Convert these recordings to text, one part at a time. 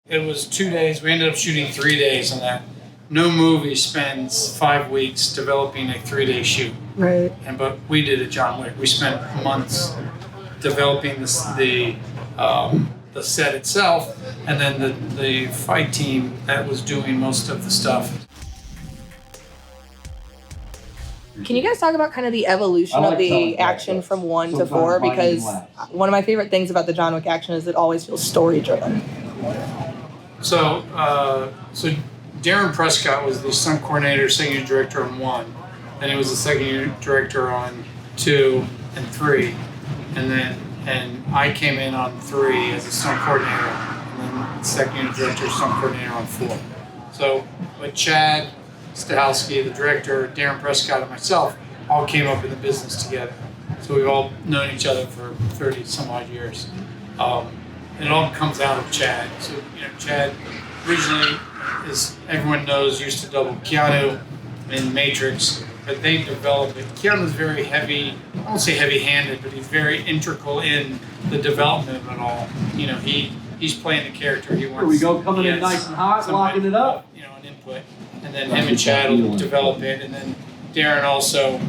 It was 2 days. We ended up shooting 3 days on that. No movie spends 5 weeks developing a 3-day shoot. Right. But we did at John Wick. We spent months developing the set itself, and then the fight team that was doing most of the stuff. Can you guys talk about kind of the evolution of the action from 1 to 4? Because one of my favorite things about the John Wick action is it always feels story driven. So Darren Prescott was the stunt coordinator, second unit director on 1, and he was the second unit director on 2 and 3, and I came in on 3 as a stunt coordinator, and then second unit director, stunt coordinator on 4. So with Chad Stahelski, the director, Darren Prescott, and myself all came up in the business together. So we've all known each other for 30 some odd years. And it all comes out of Chad. So, Chad originally, as everyone knows, used to double Keanu in Matrix, but they developed it. Keanu's very heavy, I won't say heavy-handed, but he's very integral in the development of it all. He's playing the character. He wants. Here we go, coming in nice and hot, locking it up. An input. And then him and Chad will develop it, and then Darren also,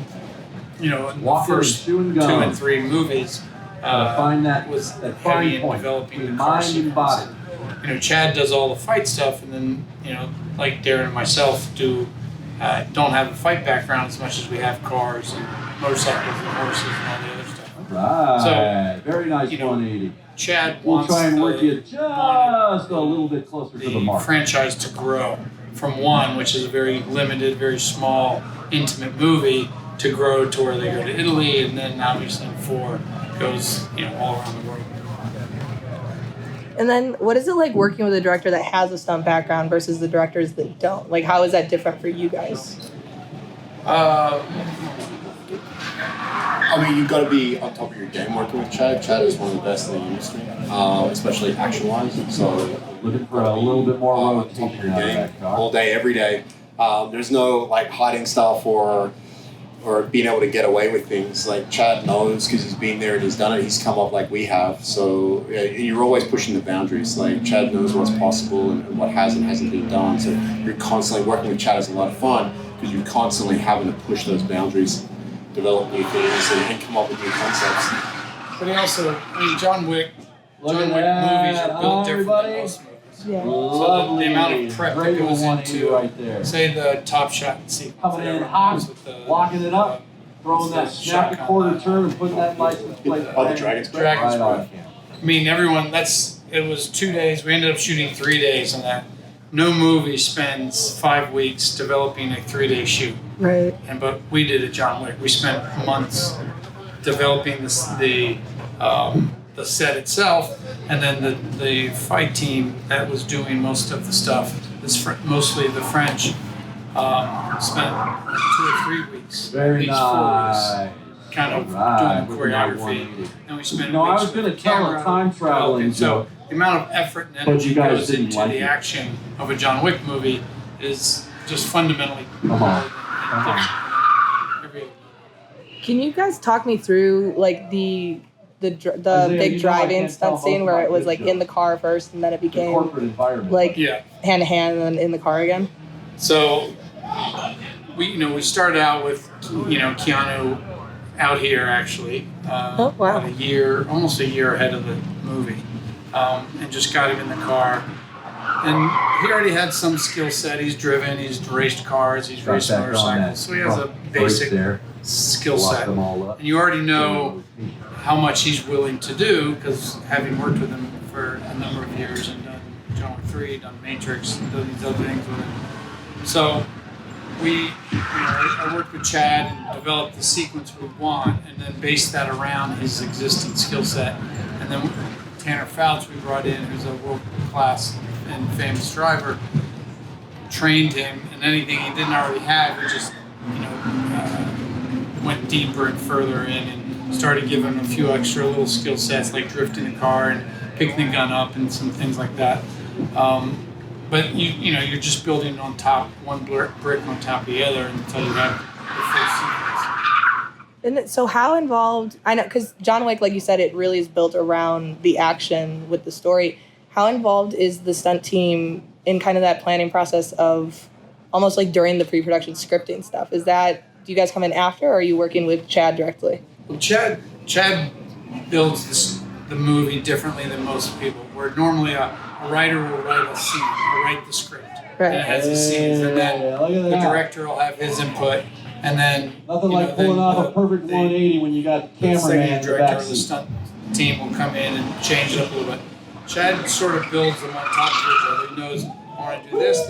in the first 2 and 3 movies, was heavy in developing the car sequence. Chad does all the fight stuff, and then, like Darren and myself don't have a fight background as much as we have cars and motorcycles and horses and all the other stuff. Right. So, very nice 180. Chad we'll wants try and work you just a little bit closer to the mark. Franchise to grow from 1, which is a very limited, very small, intimate movie, to grow to where they go to Italy, and then obviously 4 goes, all around the world. And then what is it like working with a director that has a stunt background versus the directors that don't? Like, how is that different for you guys? You've got to be on top of your game working with Chad. Chad is one of the best in the industry, especially action-wise. So looking for a little bit more on top of your game all day, every day. There's no hiding stuff or being able to get away with things. Like Chad knows because he's been there and he's done it. He's come up like we have. So you're always pushing the boundaries. Like Chad knows what's possible and what has and hasn't been done. So you're constantly working with Chad is a lot of fun because you're constantly having to push those boundaries, develop new things, and come up with new concepts. But he also, John Wick movies are built different than most movies. Yeah. So the amount of prep that goes into, say, the top shot sequence. Coming in hot, locking it up, throwing that snap quarter turn and putting that license plate. The Dragon's Breath. Everyone, it was 2 days. We ended up shooting 3 days on that. No movie spends 5 weeks developing a 3-day shoot. Right. But we did at John Wick. We spent months developing the set itself, and then the fight team that was doing most of the stuff, mostly the French, spent 2 or 3 weeks. Very nice. 4 weeks, kind of doing the choreography. And we spent I was going to tell a time traveling joke. So the amount of effort and energy goes into the action of a John Wick movie is just fundamentally different. Can you guys talk me through the big drive-in stunt scene where it was in the car first and then it became hand to hand and then in the car again? So we started out with Keanu out here actually about almost a year ahead of the movie, and just got him in the car. And he already had some skill set. He's driven, he's raced cars, he's raced motorcycles, so he has a basic skill set. And you already know how much he's willing to do because having worked with him for a number of years and done John Wick 3, done Matrix, and done these other things with him. So I worked with Chad and developed the sequence we want and then based that around his existing skill set. And then Tanner Fouch we brought in, who's a world-class and famous driver, trained him, and anything he didn't already have, he just went deeper and further in and started giving him a few extra little skill sets like drifting the car and picking the gun up and some things like that. But you're just building on top, one brick on top of the other until you have the full sequence. And so how involved, I know, because John Wick, like you said, it really is built around the action with the story. how involved is the stunt team in kind of that planning process of almost like during the pre-production scripting stuff? Do you guys come in after, or are you working with Chad directly? Well, Chad builds the movie differently than most people, where normally a writer will write a scene, or write the script, right. and it has the scenes, and then the director will have his input, and then nothing like pulling off a perfect 180 when you got cameraman in the director back or the seat. stunt team will come in and change it up a little bit. Chad sort of builds them on top of each other. He knows, I want to do this.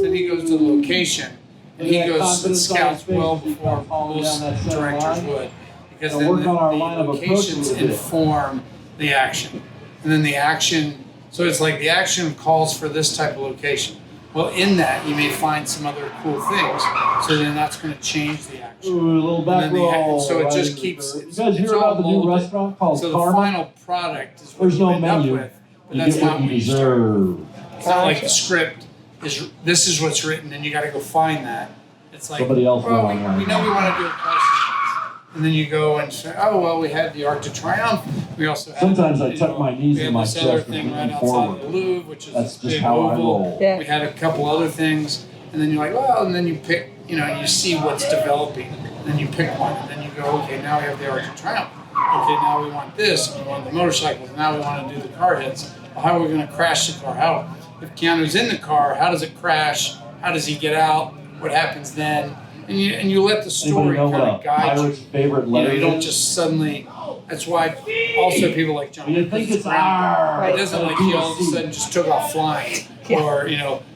Then he goes to the location, and he goes and scouts well before most directors would, because then the locations inform the action. And then the action, so it's like the action calls for this type of location. Well, in that, you may find some other cool things, so then that's going to change the action. Ooh, a little back roll. So it just keeps. You guys hear about the new restaurant called So Karma? the final product is what There's you no end up menu. with, but You that's get not what what you you start. deserve. It's not like the script is. This is what's written, and you got to go find that. It's like, Somebody else well, went on we know we want to do a car sequence, and then you go and say, oh well, we had the Arc de Triomphe. We also had. Sometimes I tuck my knees in my this other chest thing and right lean outside forward. of the Louvre, which is That's a just big how I oval. roll. Yeah. We had a couple other things, and then you're like, well, and then you pick, you see what's developing, and then you pick one, and then you go, okay, now we have the Arc de Triomphe. Okay, now we want this, and we want the motorcycles, now we want to do the car hits. Well, how are we going to crash the car? How, if Keanu's in the car, how does it crash? How does he get out? What happens then? And you let the story Anybody know kind what of a guide pirate's you. favorite letter You don't is? just suddenly. That's why also people like John. You Wick, think because it's groundbreaking. R. It isn't like he all of a sudden just took off flying, or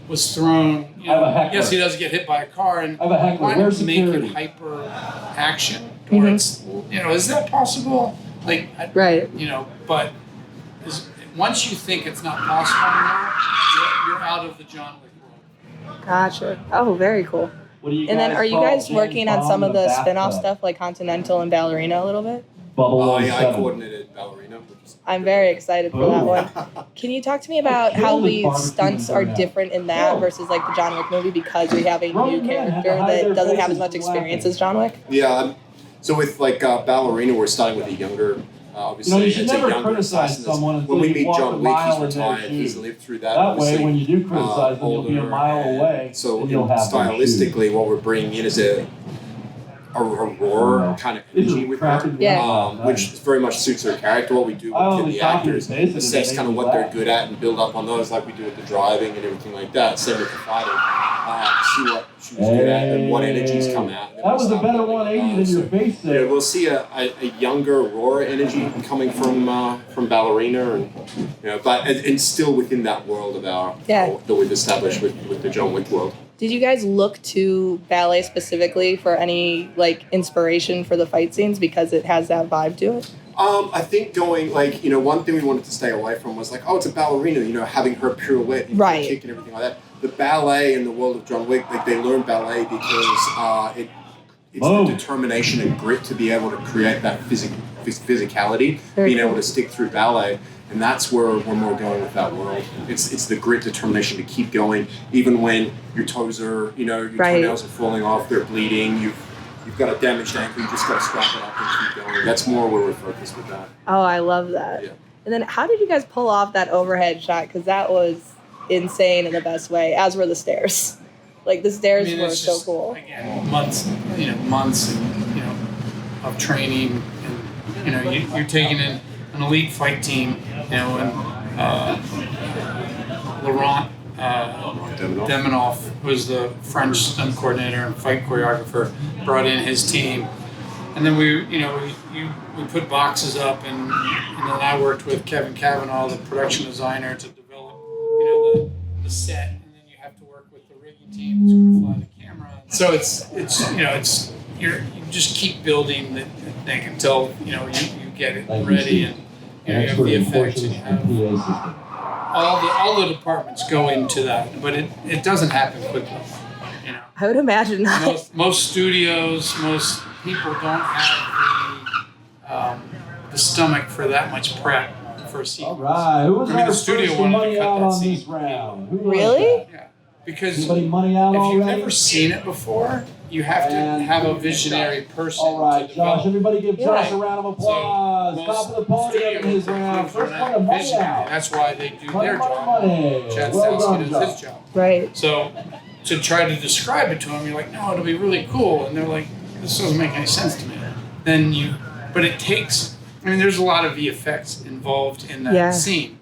was thrown. I have a heckler. Yes, he does get hit by a car, and I have a heckler. why Where's not make it security? hyper action? Where it's is that possible? Like Right. But once you think it's not possible anymore, you're out of the John Wick world. Gotcha. Oh, very cool. What do you And then are you call guys James working on Bond some in of a the bathtub? spin-off stuff like Continental and Ballerina a little bit? Bubble I 07. coordinated Ballerina. which is- I'm very excited for that one. Can you talk to me about how Killed it the barbecue stunts and are burnout. different in that versus like the John Wick movie because we have a new character that doesn't have as much experience as John Wick? Yeah. So with like Ballerina, we're starting with a younger. Obviously, you should it's never a younger criticize assassin. someone until When we you meet walk a John Wick, mile he's in their retired. He's shoes. lived through that. That way, obviously, when you do criticize them, you'll be a older, mile and away. So and you'll have their shoes. stylistically, what we're bringing in is a raw kind of energy with her, Yeah. which very much suits her character. What we do I with only the copied actors, and pasted it, assess they kind of made what me they're laugh. good at and build up on those, like we do with the driving and everything like that. Same with the fighting. See what she was good at and what energies come out. That was a better 180 than your face Yeah, there. we'll see a younger, rawer energy coming from Ballerina, and but and still within that world of that we've established with the John Wick world. Did you guys look to ballet specifically for any like inspiration for the fight scenes because it has that vibe to it? I think going one thing we wanted to stay away from was like, oh, it's a ballerina, having her pirouette and Right. kick and everything like that. The ballet in the world of John Wick, like they learn ballet because it's the determination and grit to be able to create that physicality, Very being cool. able to stick through ballet. And that's where we're more going with that world. It's the grit, determination to keep going, even when your toes are, your Right. toenails are falling off, they're bleeding, you've got a damaged ankle, you just got to strap it up and keep going. That's more where we're focused with that. Oh, I love that. Yeah. And then how did you guys pull off that overhead shot? Because that was insane in the best way, as were the stairs. Like the stairs were it's so just, cool. Again, months and of training, and you're taking in an elite fight team, and Laurent Deminoff, who's the French stunt coordinator and fight choreographer, brought in his team, and then we put boxes up, and then I worked with Kevin Cavanaugh, the production designer, to develop the set, and then you have to work with the rigging team who's going to fly the camera. So it's you just keep building the thing until you get it ready, and you have the effects, and you have all the departments go into that, but it doesn't happen quickly. I would imagine not. Most studios, most people don't have the stomach for that much prep for a sequence. All right, who was I mean, our the studio first wanted to money cut out that on scene. this round? Who was Really? that? Yeah, because Anybody money out if you've already? never seen it before, you have to have a visionary person All right, to develop. Josh, everybody give Josh a round of applause. So Top of the podium in his round. First point of money out. That's why they do Money, their money, job. money. Chad Well Stahelski done, does Josh. his job. Right. So to try to describe it to them, you're like, no, it'll be really cool. And they're like, this doesn't make any sense to me. But it takes, I mean, there's a lot of VFX involved in that scene.